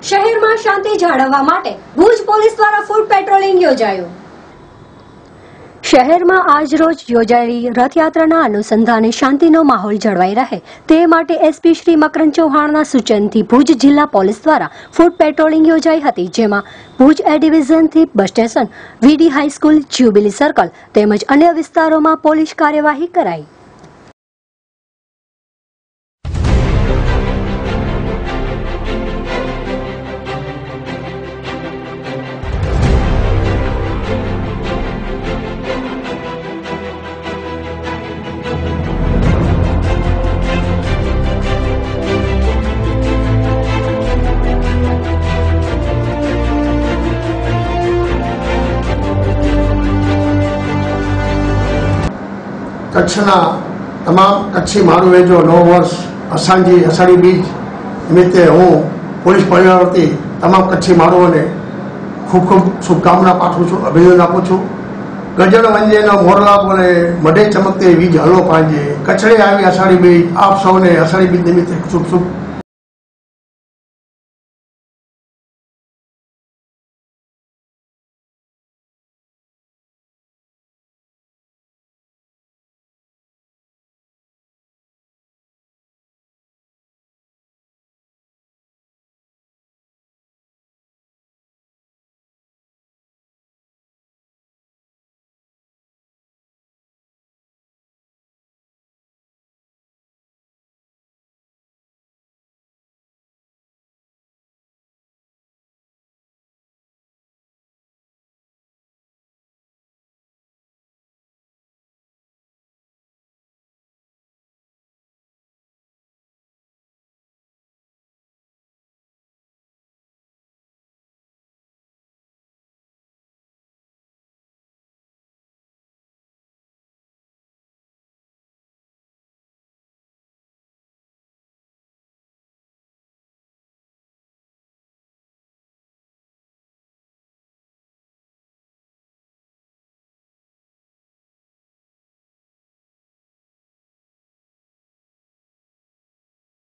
શહેરમાં શાંતિ જાળવવા માટે ભુજ પોલીસ દ્વારા ફૂટ પેટ્રોલિંગ યોજાયું। શહેરમાં આજ રોજ યોજાયેલી રથયાત્રાના અનુસંધાને શાંતિનો માહોલ જળવાઈ રહે તે માટે એસપી શ્રી મકરંદ ચૌહાણના સૂચનથી ભુજ જિલ્લા પોલીસ દ્વારા ફૂટ પેટ્રોલિંગ યોજાઈ હતી, જેમાં ભુજ એ ડિવિઝનથી બસ સ્ટેશન, વીડી હાઈસ્કૂલ, જ્યુબિલી સર્કલ તેમજ અન્ય વિસ્તારોમાં પોલીસ કાર્યવાહી કરાઈ। કચ્છના તમામ કચ્છી મારું જો નવ વર્ષ અષાઢી બીજ નિમિત્તે હું પોલીસ પરિવાર વતી તમામ કચ્છી મારુઓને ખૂબ ખૂબ શુભકામના પાઠવું છું, અભિનંદન આપું છું। ગજણ વંજેનો મોરલા બોલે, મઢે ચમકતે વીજ હલો પાંજે, કચ્છડે આવી અષાઢી બીજ, આપ સૌને અષાઢી બીજ નિમિત્તે શુભ